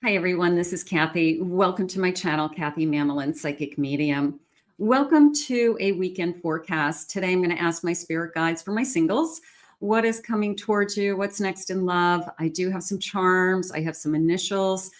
Hi, everyone. This is Kathy. Welcome to my channel, Kathy Mamelin, Psychic Medium. Welcome to a weekend forecast. Today, I'm going to ask my spirit guides for my singles. What is coming towards you? What's next in love? I do have some charms. I have some initials.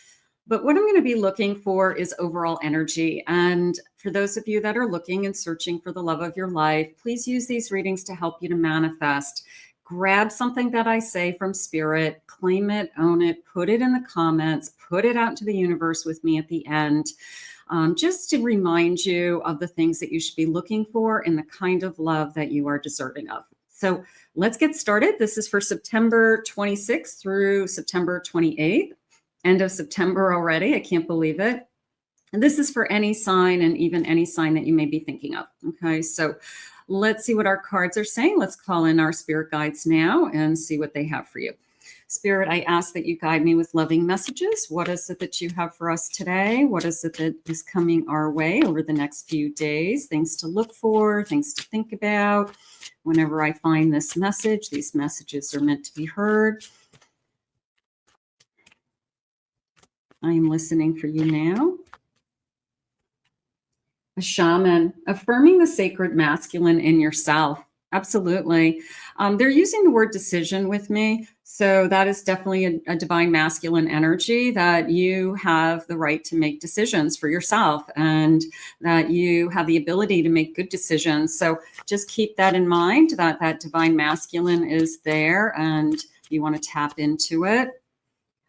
But what I'm going to be looking for is overall energy. And for those of you that are looking and searching for the love of your life, please use these readings to help you to manifest. Grab something that I say from spirit, claim it, own it, put it in the comments, put it out into the universe with me at the end, just to remind you of the things that you should be looking for and the kind of love that you are deserving of. So let's get started. This is for September 26th through September 28th. End of September already. I can't believe it. And this is for any sign and even any sign that you may be thinking of. Okay, so let's see what our cards are saying. Let's call in our spirit guides now and see what they have for you. Spirit, I ask that you guide me with loving messages. What is it that you have for us today? What is it that is coming our way over the next few days? Things to look for, things to think about. Whenever I find this message, these messages are meant to be heard. I am listening for you now. A shaman, affirming the sacred masculine in yourself. Absolutely. They're using the word decision with me. So that is definitely a divine masculine energy, that you have the right to make decisions for yourself and that you have the ability to make good decisions. So just keep that in mind, that that divine masculine is there and you want to tap into it.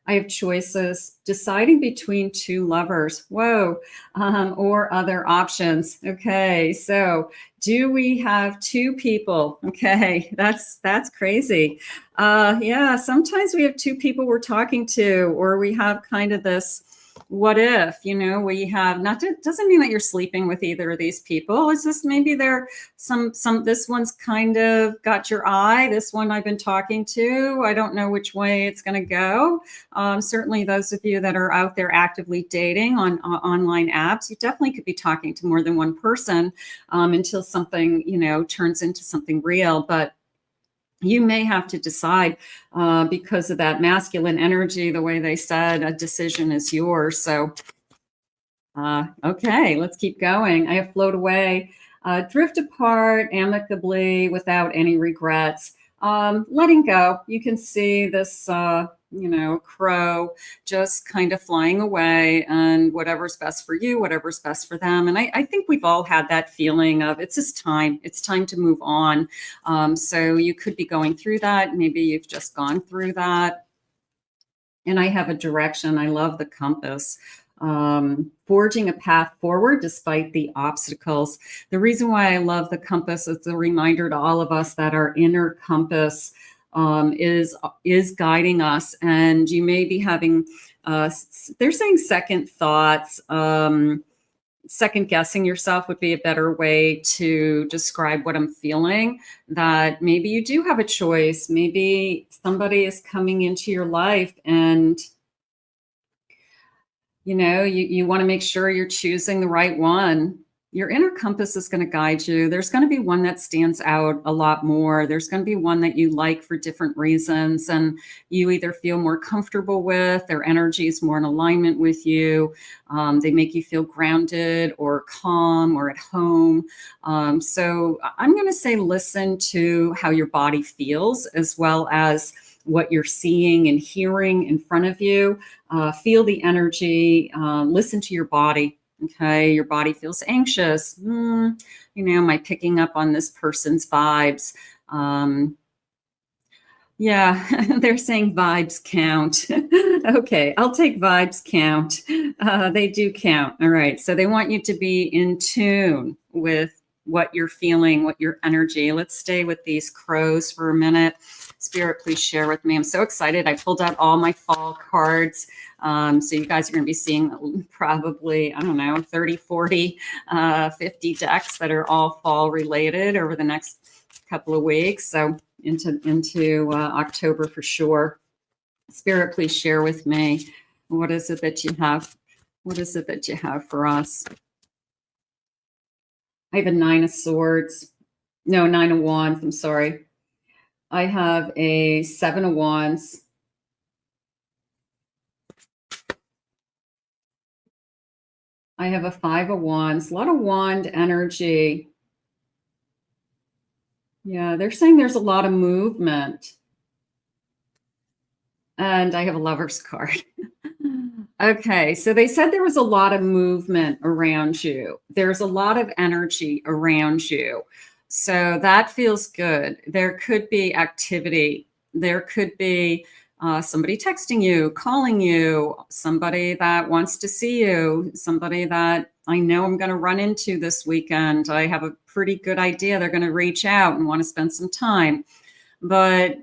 I have choices, deciding between two lovers, whoa, or other options. Okay, so do we have two people? Okay, that's crazy. Yeah, sometimes we have two people we're talking to, or we have kind of this, what if, you know, we have doesn't mean that you're sleeping with either of these people. It's just maybe they're this one's kind of got your eye. This one I've been talking to, I don't know which way it's going to go. Certainly those of you that are out there actively dating on online apps, you definitely could be talking to more than one person until something, you know, turns into something real. But you may have to decide because of that masculine energy, the way they said, a decision is yours. So, okay, let's keep going. I have float away, drift apart amicably without any regrets. Letting go. You can see this, you know, crow just kind of flying away and whatever's best for you, whatever's best for them. And I think we've all had that feeling of it's just time. It's time to move on. So you could be going through that. Maybe you've just gone through that. And I have a direction. I love the compass. Forging a path forward despite the obstacles. The reason why I love the compass is a reminder to all of us that our inner compass is guiding us, and you may be having they're saying second thoughts. Second guessing yourself would be a better way to describe what I'm feeling, that maybe you do have a choice. Maybe somebody is coming into your life and you know, you want to make sure you're choosing the right one. Your inner compass is going to guide you. There's going to be one that stands out a lot more. There's going to be one that you like for different reasons, and you either feel more comfortable with, their energy is more in alignment with you. They make you feel grounded or calm or at home. So I'm going to say listen to how your body feels, as well as what you're seeing and hearing in front of you. Feel the energy, listen to your body. Okay, your body feels anxious. You know, am I picking up on this person's vibes? Yeah, they're saying vibes count. Okay, I'll take vibes count. They do count. All right, so they want you to be in tune with what you're feeling, what your energy. Let's stay with these crows for a minute. Spirit, please share with me. I'm so excited. I pulled out all my fall cards. So you guys are going to be seeing probably, I don't know, 30, 40, 50 decks that are all fall related over the next couple of weeks. So into October for sure. Spirit, please share with me. What is it that you have? What is it that you have for us? I have a 9 of swords. No, 9 of wands. I'm sorry. I have a 7 of wands. I have a 5 of Wands, a lot of wand energy. Yeah, they're saying there's a lot of movement. And I have a Lover's card. Okay, so they said there was a lot of movement around you. There's a lot of energy around you. So that feels good. There could be activity. There could be somebody texting you, calling you, somebody that wants to see you, somebody that I know I'm going to run into this weekend. I have a pretty good idea they're going to reach out and want to spend some time. But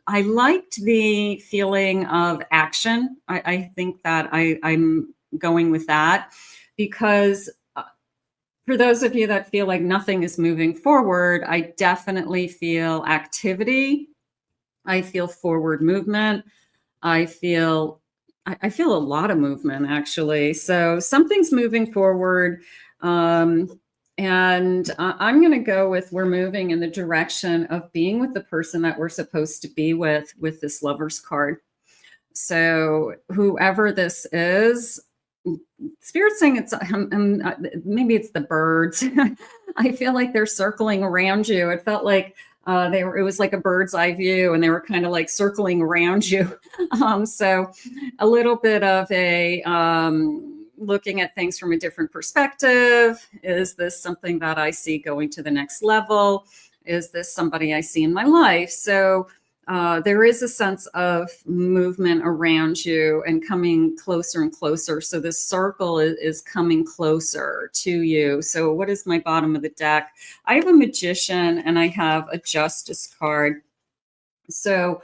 I liked the feeling of action. I think that I'm going with that because for those of you that feel like nothing is moving forward, I definitely feel activity. I feel forward movement. I feel a lot of movement, actually. So something's moving forward. And I'm going to go with we're moving in the direction of being with the person that we're supposed to be with this Lover's card. So whoever this is, Spirit's saying it's maybe it's the birds. I feel like they're circling around you. It felt like it was like a bird's eye view, and they were kind of like circling around you. So a little bit of a looking at things from a different perspective. Is this something that I see going to the next level? Is this somebody I see in my life? So there is a sense of movement around you and coming closer and closer. So this circle is coming closer to you. So what is my bottom of the deck? I have a Magician and I have a Justice card. So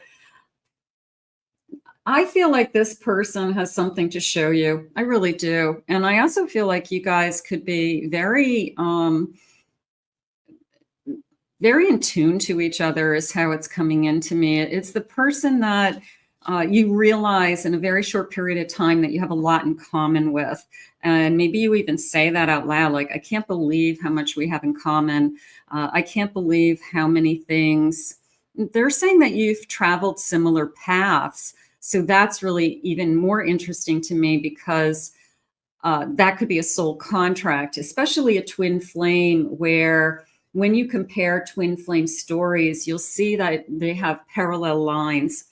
I feel like this person has something to show you. I really do. And I also feel like you guys could be very in tune to each other is how it's coming into me. It's the person that you realize in a very short period of time that you have a lot in common with. And maybe you even say that out loud, like, I can't believe how much we have in common. I can't believe how many things. They're saying that you've traveled similar paths. So that's really even more interesting to me because that could be a soul contract, especially a twin flame, where when you compare twin flame stories, you'll see that they have parallel lines,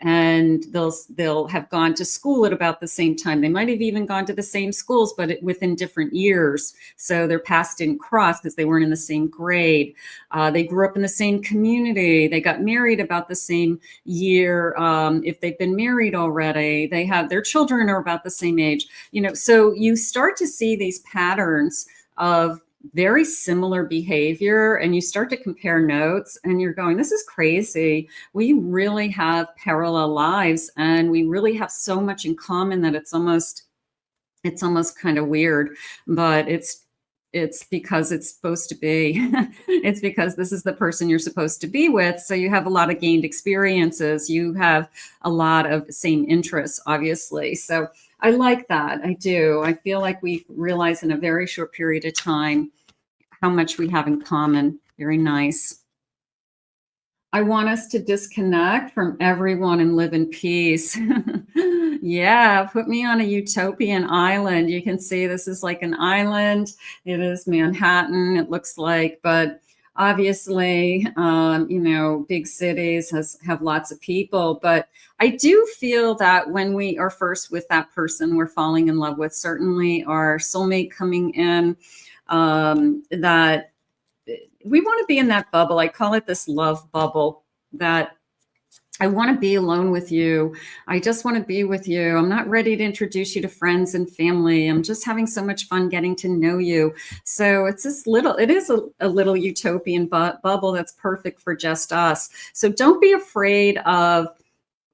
and they'll have gone to school at about the same time. They might have even gone to the same schools, but within different years. So their paths didn't cross because they weren't in the same grade. They grew up in the same community. They got married about the same year. If they've been married already, they have their children are about the same age. So you start to see these patterns of very similar behavior, and you start to compare notes and you're going, this is crazy. We really have parallel lives and we really have so much in common that it's almost kind of weird, but it's because it's supposed to be. It's because this is the person you're supposed to be with. So you have a lot of gained experiences. You have a lot of same interests, obviously. So I like that. I do. I feel like we realize in a very short period of time how much we have in common. Very nice. I want us to disconnect from everyone and live in peace. Yeah, put me on a utopian island. You can see this is like an island. It is Manhattan, it looks like, but obviously, big cities have lots of people. But I do feel that when we are first with that person we're falling in love with, certainly our soulmate coming in, that we want to be in that bubble. I call it this love bubble, that I want to be alone with you. I just want to be with you. I'm not ready to introduce you to friends and family. I'm just having so much fun getting to know you. So it is a little utopian bubble that's perfect for just us. So don't be afraid of,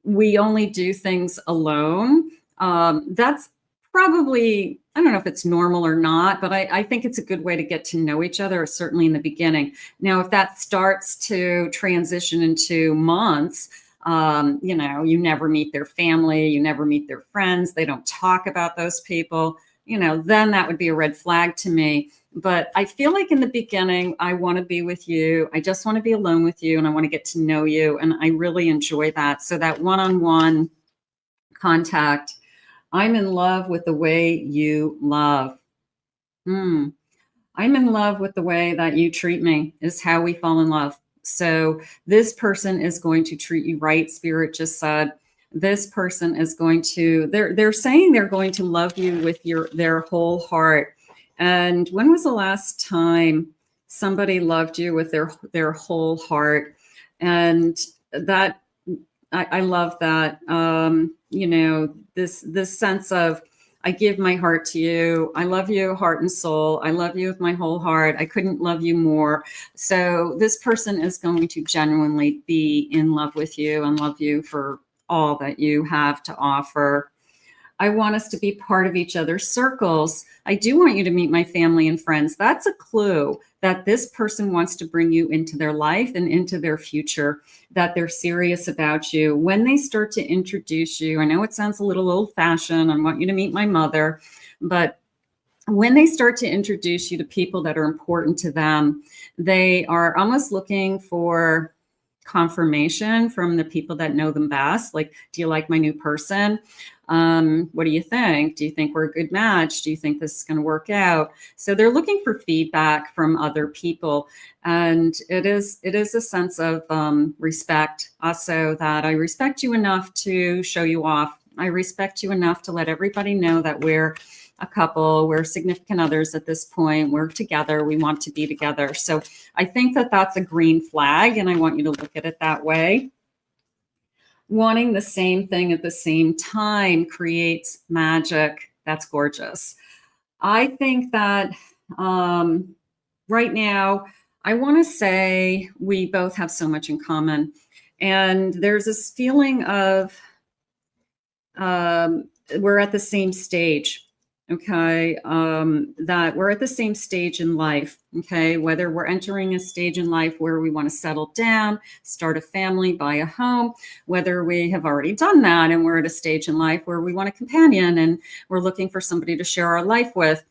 we only do things alone. That's probably, I don't know if it's normal or not, but I think it's a good way to get to know each other, certainly in the beginning. Now, if that starts to transition into months, you never meet their family, you never meet their friends, they don't talk about those people, then that would be a red flag to me. But I feel like in the beginning, I want to be with you. I just want to be alone with you, and I want to get to know you. And I really enjoy that. So that one-on-one contact, I'm in love with the way you love. I'm in love with the way that you treat me is how we fall in love. So this person is going to treat you right. Spirit just said, this person is going to, they're saying they're going to love you with their whole heart. And when was the last time somebody loved you with their whole heart? And that, I love that. You know, this sense of, I give my heart to you. I love you, heart and soul. I love you with my whole heart. I couldn't love you more. So this person is going to genuinely be in love with you and love you for all that you have to offer. I want us to be part of each other's circles. I do want you to meet my family and friends. That's a clue that this person wants to bring you into their life and into their future, that they're serious about you. When they start to introduce you, I know it sounds a little old-fashioned, I want you to meet my mother, but when they start to introduce you to people that are important to them, they are almost looking for confirmation from the people that know them best. Like, do you like my new person? What do you think? Do you think we're a good match? Do you think this is going to work out? So they're looking for feedback from other people. And it is a sense of respect also, that I respect you enough to show you off. I respect you enough to let everybody know that we're a couple, we're significant others at this point, we're together, we want to be together. So I think that that's a green flag, and I want you to look at it that way. Wanting the same thing at the same time creates magic. That's gorgeous. I think that right now, I want to say we both have so much in common. And there's this feeling of we're at the same stage. Okay, that we're at the same stage in life, okay, whether we're entering a stage in life where we want to settle down, start a family, buy a home, whether we have already done that and we're at a stage in life where we want a companion and we're looking for somebody to share our life with.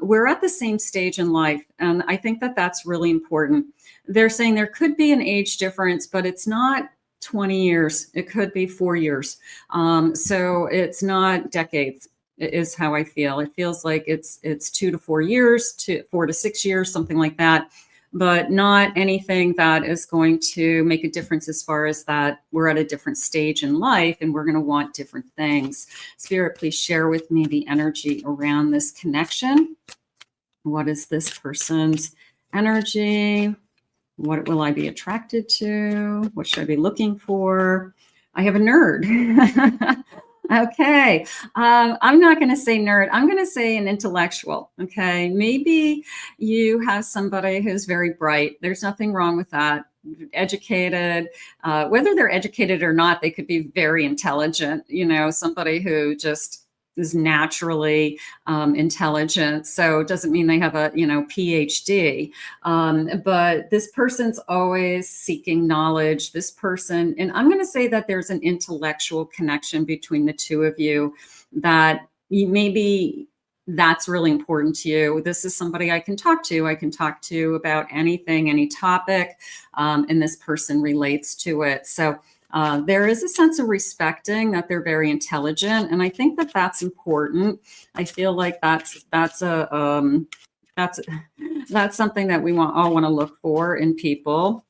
We're at the same stage in life, and I think that that's really important. They're saying there could be an age difference, but it's not 20 years. It could be 4 years. So it's not decades. Is how I feel. It feels like it's 2 to 4 years, 4 to 6 years, something like that, but not anything that is going to make a difference as far as that we're at a different stage in life and we're going to want different things. Spirit, please share with me the energy around this connection. What is this person's energy? What will I be attracted to? What should I be looking for? I have a nerd. Okay. I'm not going to say nerd. I'm going to say an intellectual. Okay. Maybe you have somebody who's very bright. There's nothing wrong with that. Educated, whether they're educated or not, they could be very intelligent. You know, somebody who just is naturally intelligent. So it doesn't mean they have a, PhD. But this person's always seeking knowledge. This person, and I'm going to say that there's an intellectual connection between the two of you, that maybe that's really important to you. This is somebody I can talk to. I can talk to about anything, any topic, and this person relates to it. So there is a sense of respecting that they're very intelligent, and I think that that's important. I feel like that's something that we all want to look for in people.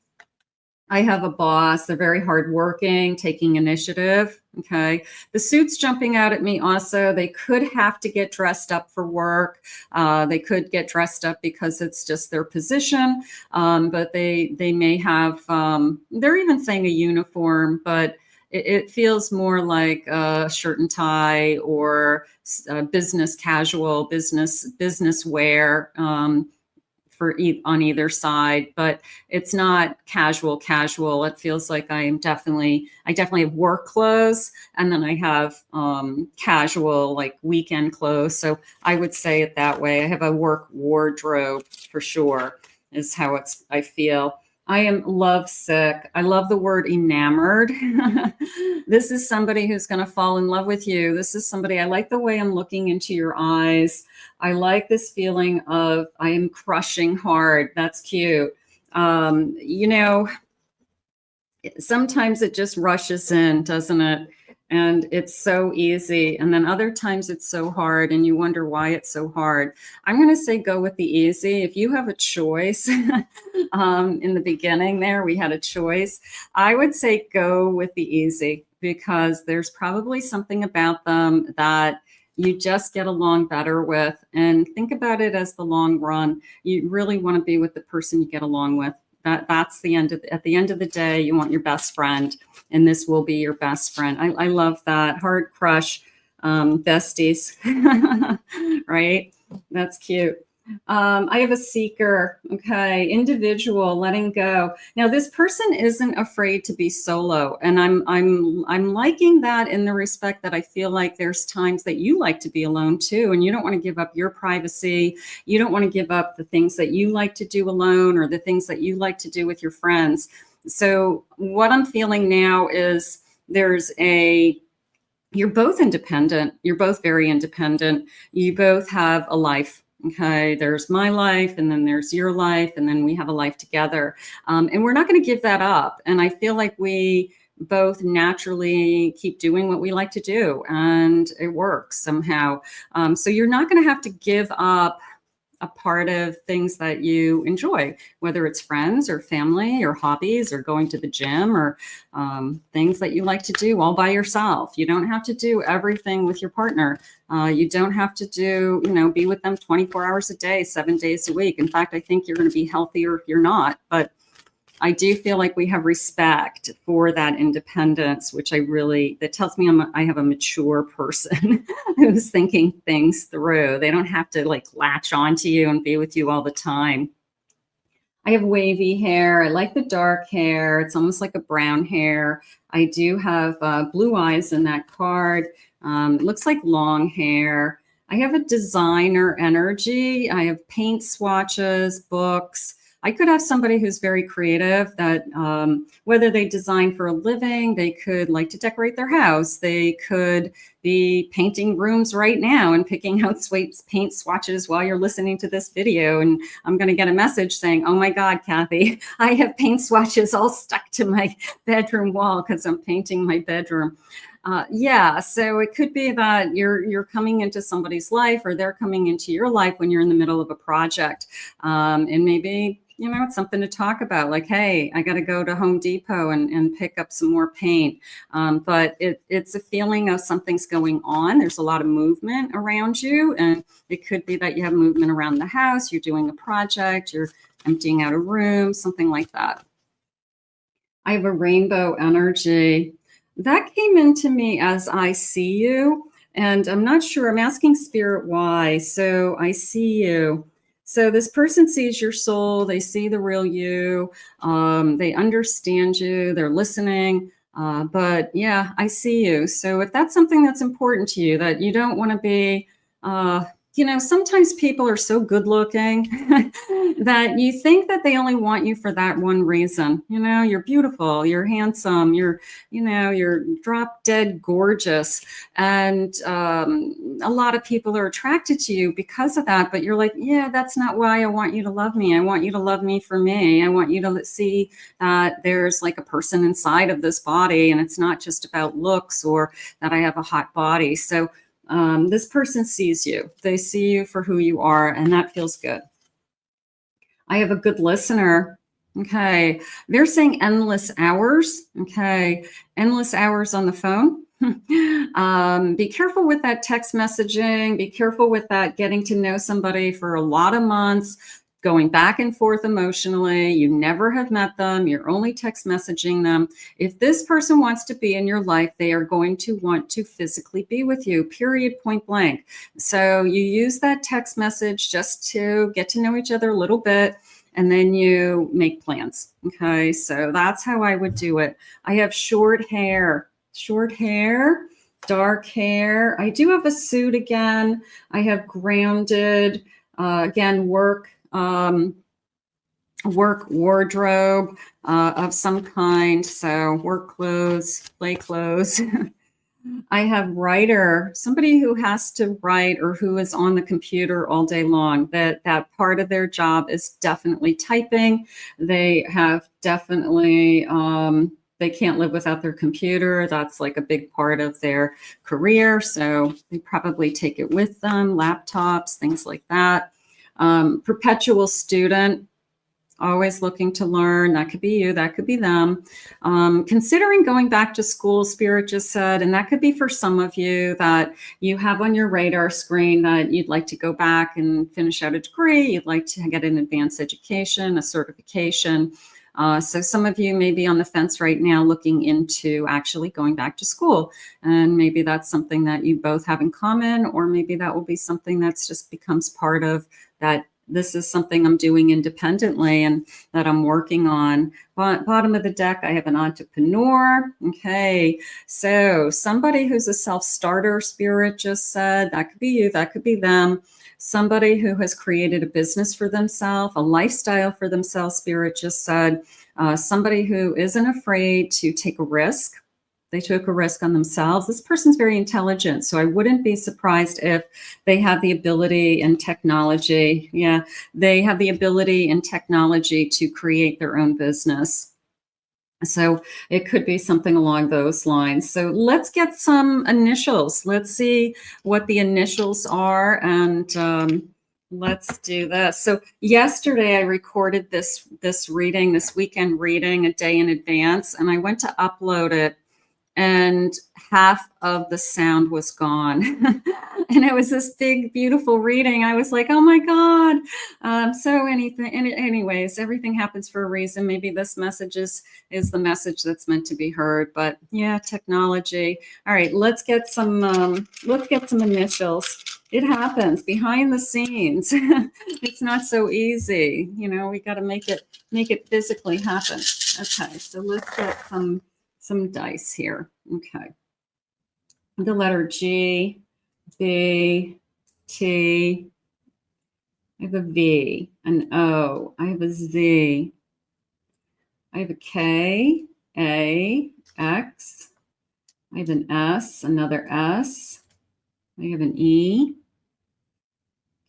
I have a boss. They're very hardworking, taking initiative. Okay. The suit's jumping out at me also. They could have to get dressed up for work. They could get dressed up because it's just their position. But they may have, they're even saying a uniform, but it feels more like a shirt and tie or business casual, business wear. On either side, but it's not casual. It feels like I definitely have work clothes, and then I have casual, like weekend clothes. So I would say it that way. I have a work wardrobe for sure, is how I feel. I am lovesick. I love the word enamored. This is somebody who's going to fall in love with you. This is somebody, I like the way I'm looking into your eyes. I like this feeling of I am crushing hard. That's cute. Sometimes it just rushes in, doesn't it? And it's so easy. And then other times it's so hard and you wonder why it's so hard. I'm going to say go with the easy. If you have a choice, in the beginning there, we had a choice. I would say go with the easy because there's probably something about them that you just get along better with. And think about it as the long run. You really want to be with the person you get along with. That's the end of at the end of the day, you want your best friend, and this will be your best friend. I love that. Hard crush, besties, right? That's cute. I have a seeker. Okay. Individual, letting go. Now this person isn't afraid to be solo. And I'm liking that in the respect that I feel like there's times that you like to be alone too. And you don't want to give up your privacy. You don't want to give up the things that you like to do alone or the things that you like to do with your friends. So what I'm feeling now is you're both independent. You're both very independent. You both have a life. Okay, there's my life and then there's your life and then we have a life together. And we're not going to give that up. And I feel like we both naturally keep doing what we like to do and it works somehow. So you're not going to have to give up a part of things that you enjoy, whether it's friends or family or hobbies or going to the gym or things that you like to do all by yourself. You don't have to do everything with your partner. You don't have to be with them 24 hours a day, 7 days a week. In fact, I think you're going to be healthier if you're not. But I do feel like we have respect for that independence, which that tells me I have a mature person who's thinking things through. They don't have to like latch onto you and be with you all the time. I have wavy hair. I like the dark hair. It's almost like a brown hair. I do have blue eyes in that card. It looks like long hair. I have a designer energy. I have paint swatches, books. I could have somebody who's very creative that whether they design for a living, they could like to decorate their house. They could be painting rooms right now and picking out paint swatches while you're listening to this video. And I'm going to get a message saying, oh my God, Kathy, I have paint swatches all stuck to my bedroom wall because I'm painting my bedroom. So it could be that you're coming into somebody's life or they're coming into your life when you're in the middle of a project. And maybe it's something to talk about, like, hey, I got to go to Home Depot and pick up some more paint. But it's a feeling of something's going on. There's a lot of movement around you. And it could be that you have movement around the house. You're doing a project. You're emptying out a room, something like that. I have a rainbow energy. That came into me as I see you. And I'm not sure. I'm asking Spirit why. So I see you. So this person sees your soul, they see the real you, they understand you, they're listening, but yeah, I see you. So if that's something that's important to you, that you don't want to be, sometimes people are so good looking that you think that they only want you for that one reason. You're beautiful, you're handsome, you're drop dead gorgeous. And a lot of people are attracted to you because of that. But you're like, yeah, that's not why I want you to love me. I want you to love me for me. I want you to see that there's like a person inside of this body and it's not just about looks or that I have a hot body. So this person sees you. They see you for who you are, and that feels good. I have a good listener. Okay. They're saying endless hours. Okay. Endless hours on the phone. Be careful with that text messaging. Be careful with that getting to know somebody for a lot of months, going back and forth emotionally. You never have met them. You're only text messaging them. If this person wants to be in your life, they are going to want to physically be with you, period, point blank. So you use that text message just to get to know each other a little bit, and then you make plans. Okay, so that's how I would do it. I have short hair, dark hair. I do have a suit again. I have grounded, again, work wardrobe of some kind. So work clothes, play clothes. I have writer, somebody who has to write or who is on the computer all day long. That part of their job is definitely typing. They have definitely they can't live without their computer. That's like a big part of their career. So they probably take it with them, laptops, things like that. Perpetual student, always looking to learn. That could be you, that could be them. Considering going back to school, Spirit just said, and that could be for some of you that you have on your radar screen that you'd like to go back and finish out a degree, you'd like to get an advanced education, a certification. So some of you may be on the fence right now looking into actually going back to school. And maybe that's something that you both have in common, or maybe that will be something that's just becomes part of that. This is something I'm doing independently and that I'm working on. Bottom of the deck, I have an entrepreneur. Okay, so somebody who's a self-starter, Spirit just said, that could be you, that could be them. Somebody who has created a business for themselves, a lifestyle for themselves, Spirit just said. Somebody who isn't afraid to take a risk. They took a risk on themselves. This person's very intelligent, so I wouldn't be surprised if they have the ability and technology. Yeah, they have the ability and technology to create their own business. So it could be something along those lines. So let's get some initials. Let's see what the initials are, and let's do this. So yesterday I recorded this reading, this weekend reading, a day in advance, and I went to upload it, and half of the sound was gone. And it was this big, beautiful reading. I was like, oh my God. Anyways, everything happens for a reason. Maybe this message is the message that's meant to be heard. But yeah, technology. All right, let's get some initials. It happens behind the scenes. It's not so easy. You know, we got to make it physically happen. Okay, so let's get some dice here. Okay. The letter G, B, T. I have a V, an O. I have a Z. I have a K, A, X. I have an S, another S. I have an E,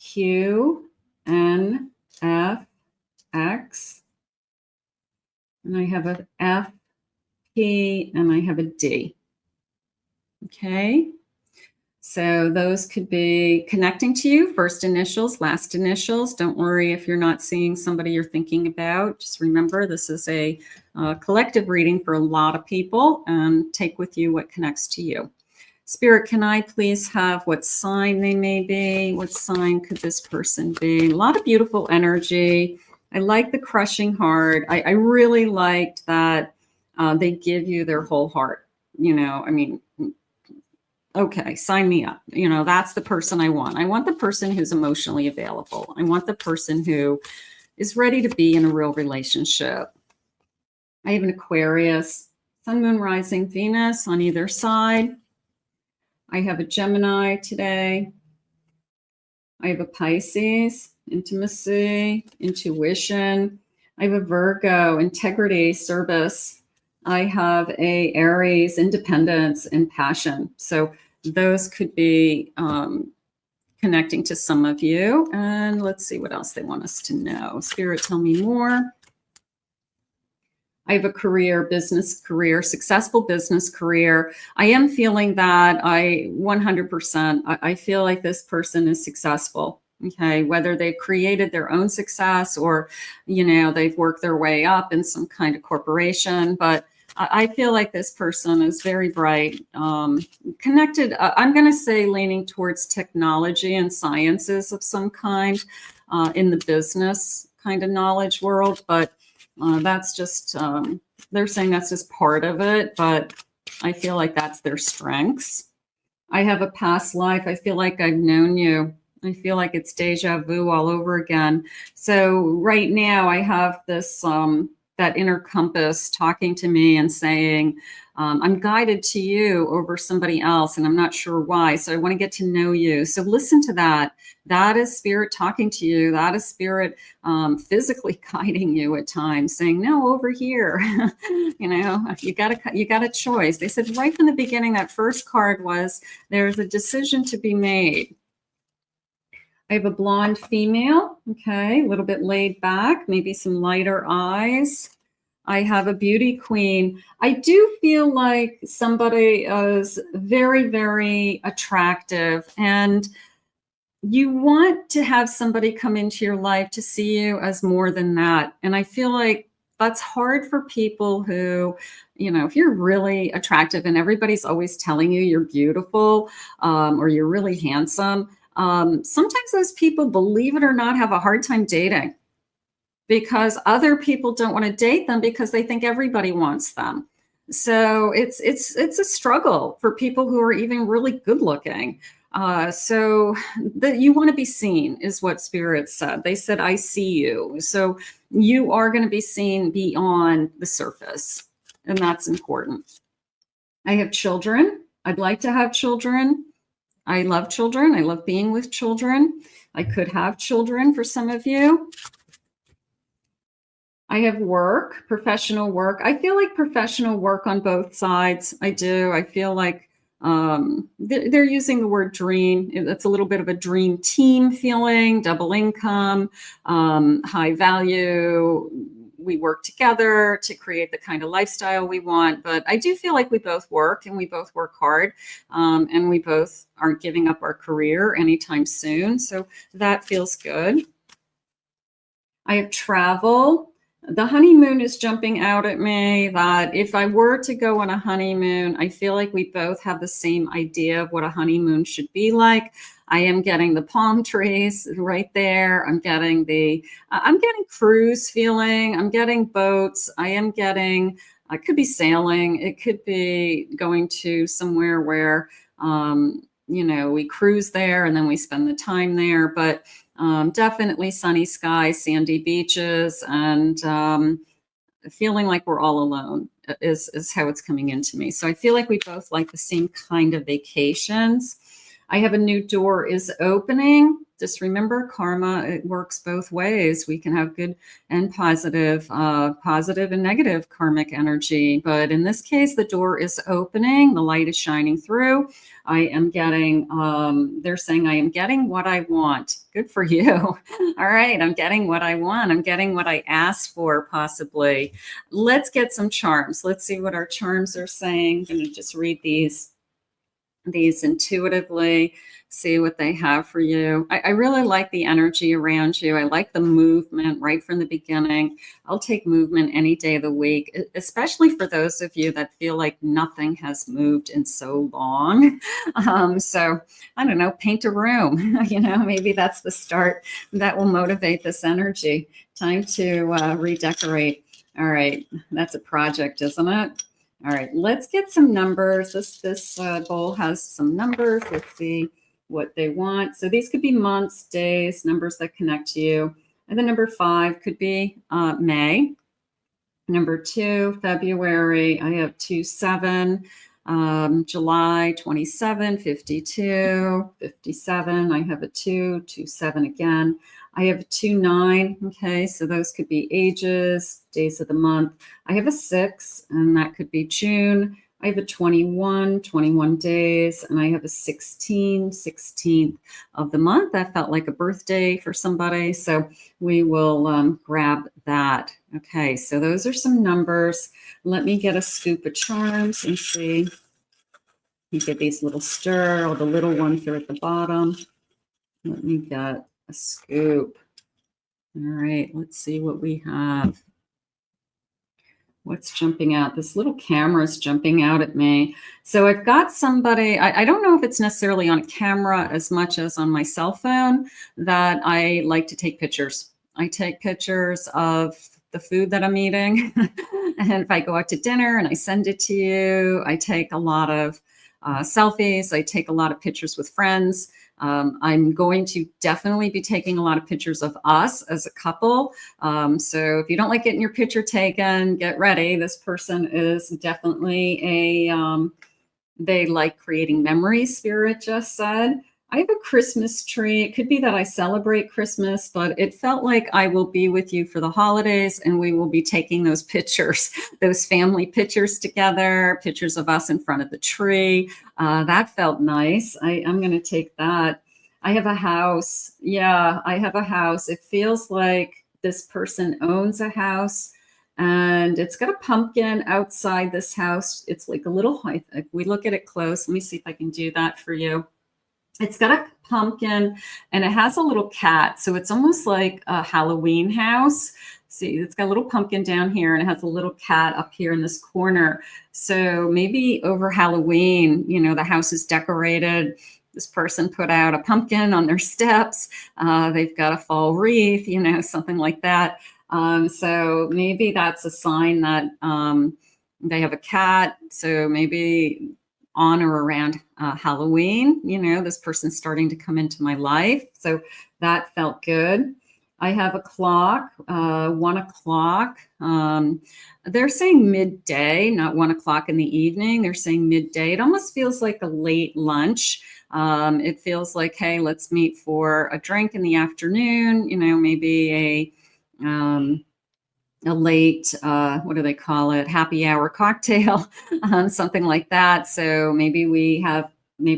Q, N, F, X. And I have an F, P, and I have a D. Okay, so those could be connecting to you, first initials, last initials. Don't worry if you're not seeing somebody you're thinking about. Just remember, this is a collective reading for a lot of people, and take with you what connects to you. Spirit, can I please have what sign they may be? What sign could this person be? A lot of beautiful energy. I like the crushing heart. I really liked that. They give you their whole heart. You know, I mean, okay, sign me up. You know, that's the person I want. I want the person who's emotionally available. I want the person who is ready to be in a real relationship. I have an Aquarius, Sun, Moon, Rising, Venus on either side. I have a Gemini today. I have a Pisces, intimacy, intuition. I have a Virgo, integrity, service. I have a Aries, independence and passion. So those could be connecting to some of you. And let's see what else they want us to know. Spirit, tell me more. I have a career, business career, successful business career. I am feeling that 100%, I feel like this person is successful. Okay, whether they've created their own success or, you know, they've worked their way up in some kind of corporation, but I feel like this person is very bright, connected. I'm going to say leaning towards technology and sciences of some kind in the business kind of knowledge world, but that's just, they're saying that's just part of it, but I feel like that's their strengths. I have a past life. I feel like I've known you. I feel like it's deja vu all over again. So right now I have this, that inner compass talking to me and saying, I'm guided to you over somebody else, and I'm not sure why. So I want to get to know you. So listen to that. That is spirit talking to you. That is spirit physically guiding you at times, saying, no, over here. You know, you got a choice. They said right from the beginning, that first card was, there's a decision to be made. I have a blonde female, okay, a little bit laid back, maybe some lighter eyes. I have a beauty queen. I do feel like somebody is very, very attractive, and you want to have somebody come into your life to see you as more than that. And I feel like that's hard for people who, if you're really attractive and everybody's always telling you you're beautiful, or you're really handsome, sometimes those people, believe it or not, have a hard time dating because other people don't want to date them because they think everybody wants them. So it's a struggle for people who are even really good looking. So that you want to be seen is what Spirit said. They said, I see you. So you are going to be seen beyond the surface. And that's important. I have children. I'd like to have children. I love children. I love being with children. I could have children for some of you. I have work, professional work. I feel like professional work on both sides. I do. I feel like they're using the word dream. It's a little bit of a dream team feeling, double income, high value. We work together to create the kind of lifestyle we want. But I do feel like we both work and we both work hard, and we both aren't giving up our career anytime soon. So that feels good. I have travel. The honeymoon is jumping out at me that if I were to go on a honeymoon, I feel like we both have the same idea of what a honeymoon should be like. I am getting the palm trees right there. I'm getting cruise feeling. I'm getting boats. I am getting, it could be sailing. It could be going to somewhere where, we cruise there and then we spend the time there. But definitely sunny skies, sandy beaches, and feeling like we're all alone is how it's coming into me. So I feel like we both like the same kind of vacations. I have a new door is opening. Just remember, karma, it works both ways. We can have good and positive and negative karmic energy. But in this case, the door is opening. The light is shining through. I am getting, they're saying I am getting what I want. Good for you. All right. I'm getting what I want. I'm getting what I asked for, possibly. Let's get some charms. Let's see what our charms are saying. I'm going to just read these intuitively, see what they have for you. I really like the energy around you. I like the movement right from the beginning. I'll take movement any day of the week, especially for those of you that feel like nothing has moved in so long. So I don't know, paint a room, maybe that's the start that will motivate this energy. Time to redecorate. All right, that's a project, isn't it? All right, let's get some numbers. This bowl has some numbers. Let's see what they want. So these could be months, days, numbers that connect to you. And the number 5 could be May. Number 2, February. I have 2-7. July 27, 52, 57. I have a 2-7 again. I have a 2-9. Okay, so those could be ages, days of the month. I have a 6, and that could be June. I have a 21 days, and I have a 16th of the month. That felt like a birthday for somebody, so we will grab that. Okay, so those are some numbers. Let me get a scoop of charms and see. You get these little stir. All the little ones are at the bottom. Let me get a scoop. All right, let's see what we have. What's jumping out? This little camera is jumping out at me. So I've got somebody, I don't know if it's necessarily on a camera as much as on my cell phone, that I like to take pictures. I take pictures of the food that I'm eating. And if I go out to dinner and I send it to you, I take a lot of selfies. I take a lot of pictures with friends. I'm going to definitely be taking a lot of pictures of us as a couple. So if you don't like getting your picture taken, get ready. This person is definitely they like creating memories, Spirit just said. I have a Christmas tree. It could be that I celebrate Christmas, but it felt like I will be with you for the holidays, and we will be taking those pictures, those family pictures together, pictures of us in front of the tree. That felt nice. I'm going to take that. I have a house. Yeah, I have a house. It feels like this person owns a house. And it's got a pumpkin outside this house. It's like a little, if we look at it close, let me see if I can do that for you. It's got a pumpkin and it has a little cat. So it's almost like a Halloween house. See, it's got a little pumpkin down here and it has a little cat up here in this corner. So maybe over Halloween, you know, the house is decorated. This person put out a pumpkin on their steps. They've got a fall wreath, you know, something like that. So maybe that's a sign that they have a cat. So maybe on or around Halloween, you know, this person's starting to come into my life. So that felt good. I have a clock, 1 o'clock. They're saying midday, not 1 o'clock in the evening. They're saying midday. It almost feels like a late lunch. It feels like, hey, let's meet for a drink in the afternoon, you know, maybe a late, what do they call it? Happy hour cocktail, something like that. So maybe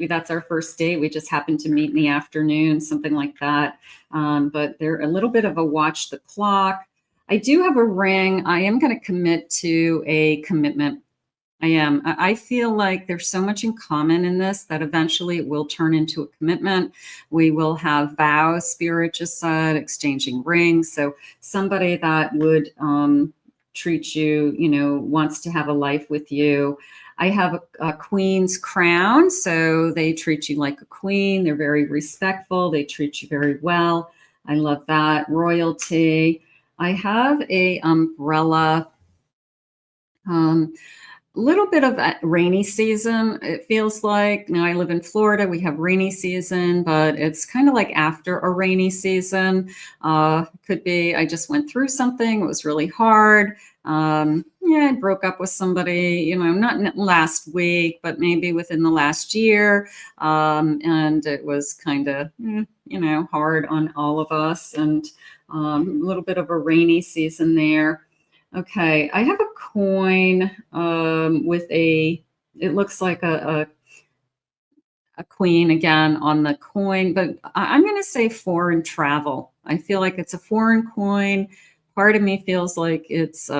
that's our first date. We just happen to meet in the afternoon, something like that. But they're a little bit of a watch the clock. I do have a ring. I am going to commit to a commitment. I am. I feel like there's so much in common in this that eventually it will turn into a commitment. We will have vows, Spirit just said, exchanging rings. So somebody that would treat you, you know, wants to have a life with you. I have a queen's crown. So they treat you like a queen. They're very respectful. They treat you very well. I love that. Royalty. I have a umbrella. Little bit of a rainy season, it feels like. Now I live in Florida, we have rainy season, but it's kind of like after a rainy season. Could be I just went through something, it was really hard. Yeah, I broke up with somebody, you know, not last week, but maybe within the last year. And it was kind of, you know, hard on all of us, and a little bit of a rainy season there. Okay, I have a coin with it looks like a queen again on the coin, but I'm going to say foreign travel. I feel like it's a foreign coin. Part of me feels like it's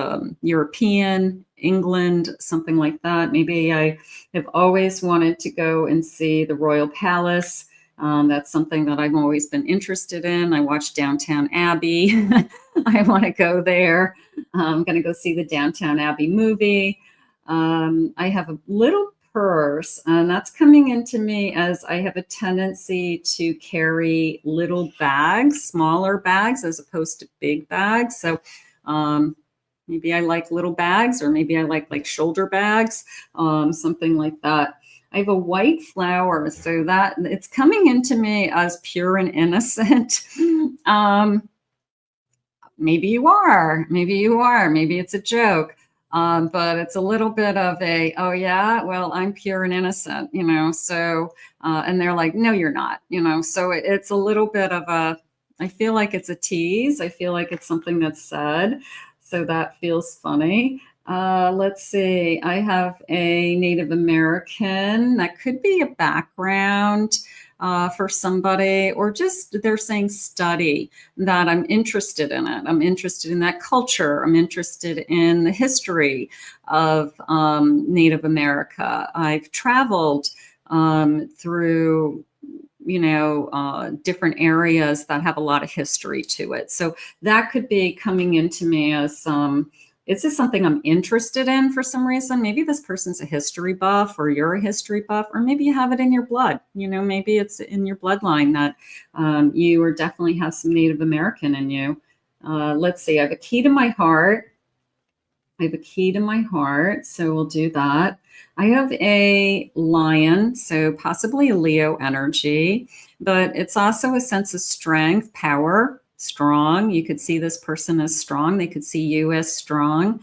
European, England, something like that. Maybe I have always wanted to go and see the Royal Palace. That's something that I've always been interested in. I watched Downton Abbey. I want to go there. I'm going to go see the Downton Abbey movie. I have a little purse, and that's coming into me as I have a tendency to carry little bags, smaller bags, as opposed to big bags. So maybe I like little bags, or maybe I like shoulder bags, something like that. I have a white flower, so that it's coming into me as pure and innocent. Maybe you are, maybe it's a joke. But it's a little bit of a, oh yeah, well, I'm pure and innocent, you know, so, and they're like, no, you're not, you know, so it's a little bit of a, I feel like it's a tease. I feel like it's something that's said. So that feels funny. Let's see. I have a Native American. That could be a background for somebody, or just they're saying study, that I'm interested in it. I'm interested in that culture. I'm interested in the history of Native America. I've traveled through, you know, different areas that have a lot of history to it. So that could be coming into me as is this something I'm interested in for some reason? Maybe this person's a history buff, or you're a history buff, or maybe you have it in your blood. You know, maybe it's in your bloodline that you or definitely have some Native American in you. Let's see. I have a key to my heart. So we'll do that. I have a lion, so possibly a Leo energy, but it's also a sense of strength, power, strong. You could see this person as strong. They could see you as strong,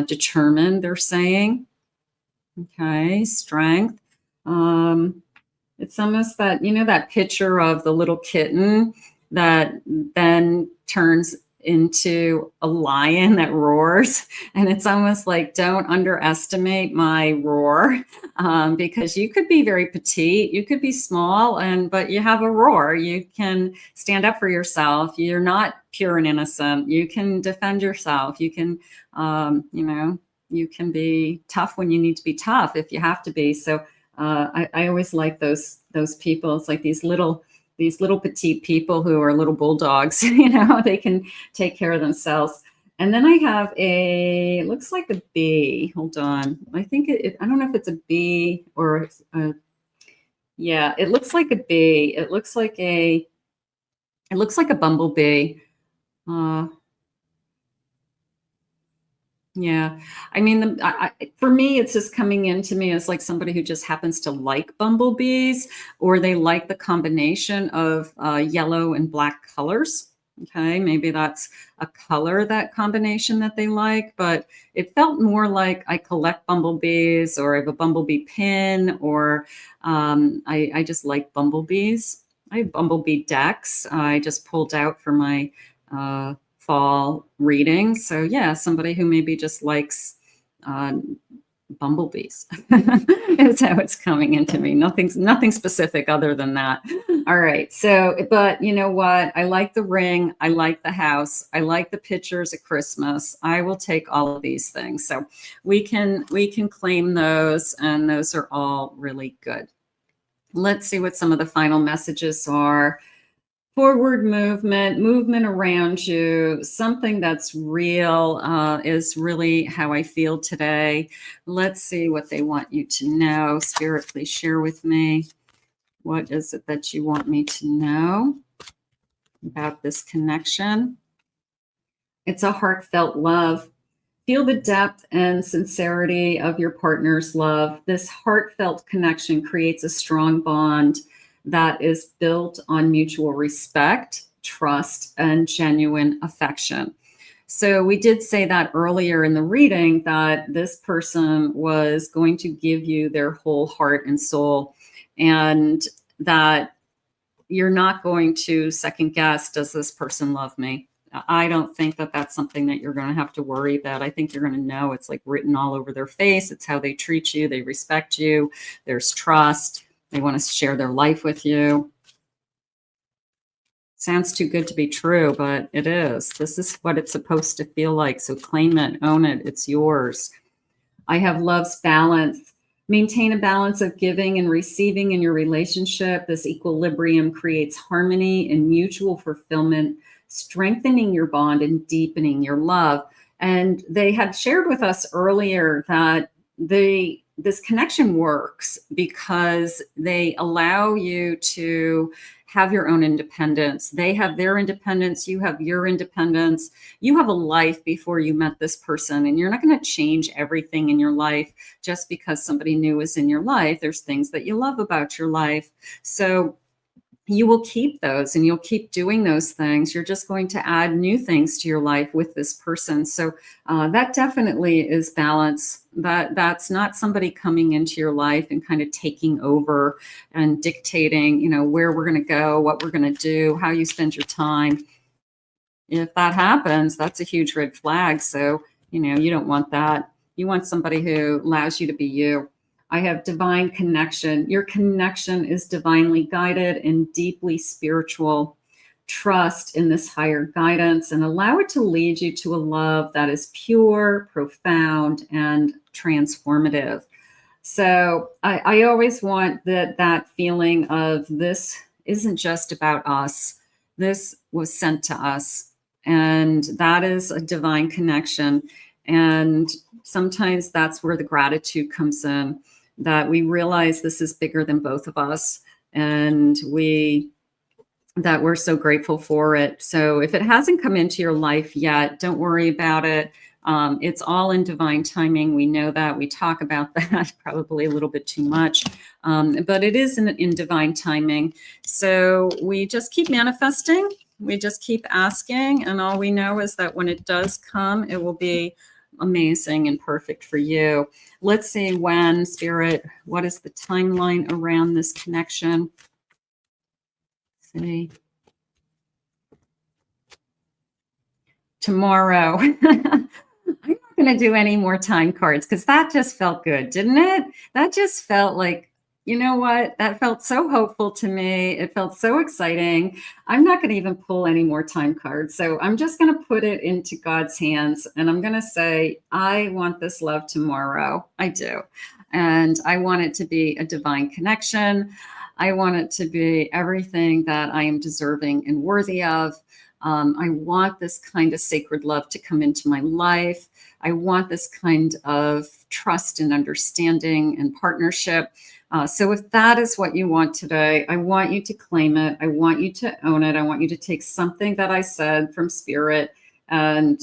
determined, they're saying. Okay, strength. It's almost that, you know, that picture of the little kitten that then turns into a lion that roars. And it's almost like, don't underestimate my roar, because you could be very petite, you could be small, but you have a roar. You can stand up for yourself. You're not pure and innocent. You can defend yourself. You can, you can be tough when you need to be tough if you have to be. So I always like those people. It's like these little petite people who are little bulldogs. They can take care of themselves. And then I have it looks like a bee. Hold on. I think I don't know if it's a bee or yeah, it looks like a bee. It looks like a bumblebee. Yeah, I mean, for me, it's just coming into me as like somebody who just happens to like bumblebees, or they like the combination of yellow and black colors. Okay, maybe that's a color, that combination that they like, but it felt more like I collect bumblebees, or I have a bumblebee pin, or I just like bumblebees. I have bumblebee decks I just pulled out for my fall reading. So yeah, somebody who maybe just likes bumblebees. Is how it's coming into me. Nothing specific other than that. All right. So, but you know what? I like the ring. I like the house. I like the pictures at Christmas. I will take all of these things. So we can claim those, and those are all really good. Let's see what some of the final messages are. Forward movement around you, something that's real is really how I feel today. Let's see what they want you to know. Spirit, please share with me. What is it that you want me to know about this connection? It's a heartfelt love. Feel the depth and sincerity of your partner's love. This heartfelt connection creates a strong bond that is built on mutual respect, trust, and genuine affection. So we did say that earlier in the reading, that this person was going to give you their whole heart and soul, and that you're not going to second guess, does this person love me? I don't think that that's something that you're going to have to worry about. I think you're going to know. It's like written all over their face. It's how they treat you. They respect you. There's trust. They want to share their life with you. Sounds too good to be true, but it is. This is what it's supposed to feel like. So claim it, own it. It's yours. I have love's balance. Maintain a balance of giving and receiving in your relationship. This equilibrium creates harmony and mutual fulfillment, strengthening your bond and deepening your love. And they had shared with us earlier that this connection works because they allow you to have your own independence. They have their independence. You have your independence. You have a life before you met this person, and you're not going to change everything in your life just because somebody new is in your life. There's things that you love about your life. So you will keep those, and you'll keep doing those things. You're just going to add new things to your life with this person. So that definitely is balance. That's not somebody coming into your life and kind of taking over and dictating, where we're going to go, what we're going to do, how you spend your time. If that happens, that's a huge red flag. So, you don't want that. You want somebody who allows you to be you. I have divine connection. Your connection is divinely guided and deeply spiritual. Trust in this higher guidance and allow it to lead you to a love that is pure, profound, and transformative. So I always want that feeling of this isn't just about us. This was sent to us. And that is a divine connection. And sometimes that's where the gratitude comes in, that we realize this is bigger than both of us, and that we're so grateful for it. So if it hasn't come into your life yet, don't worry about it. It's all in divine timing. We know that. We talk about that probably a little bit too much, but it is in divine timing. So we just keep manifesting. We just keep asking. And all we know is that when it does come, it will be amazing and perfect for you. Let's see when, Spirit, what is the timeline around this connection? Let's see. tomorrow. I'm not going to do any more time cards because that just felt good, didn't it? That just felt like, you know what? That felt so hopeful to me. It felt so exciting. I'm not going to even pull any more time cards. So I'm just going to put it into God's hands. And I'm going to say, I want this love tomorrow. I do. And I want it to be a divine connection. I want it to be everything that I am deserving and worthy of. I want this kind of sacred love to come into my life. I want this kind of trust and understanding and partnership. So if that is what you want today, I want you to claim it. I want you to own it. I want you to take something that I said from spirit and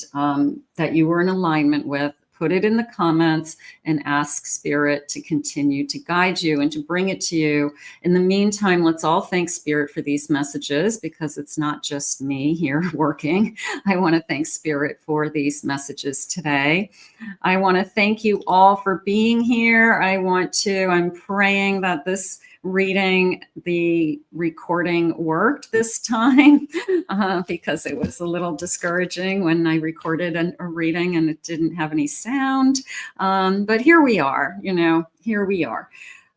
that you were in alignment with, put it in the comments and ask spirit to continue to guide you and to bring it to you. In the meantime, let's all thank spirit for these messages because it's not just me here working. I want to thank spirit for these messages today. I want to thank you all for being here. I'm praying that this reading, the recording worked this time because it was a little discouraging when I recorded a reading and it didn't have any sound. But here we are, here we are.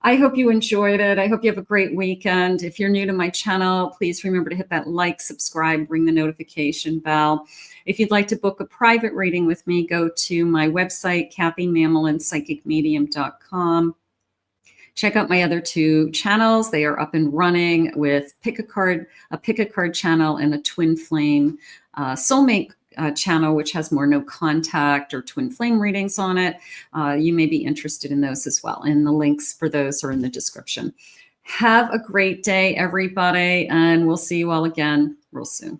I hope you enjoyed it. I hope you have a great weekend. If you're new to my channel, please remember to hit that like, subscribe, ring the notification bell. If you'd like to book a private reading with me, go to my website, KathyMammelin.psychicmedium.com. Check out my other two channels. They are up and running with a pick a card channel and a twin flame soulmate channel, which has more no contact or twin flame readings on it. You may be interested in those as well. And the links for those are in the description. Have a great day, everybody. And we'll see you all again real soon.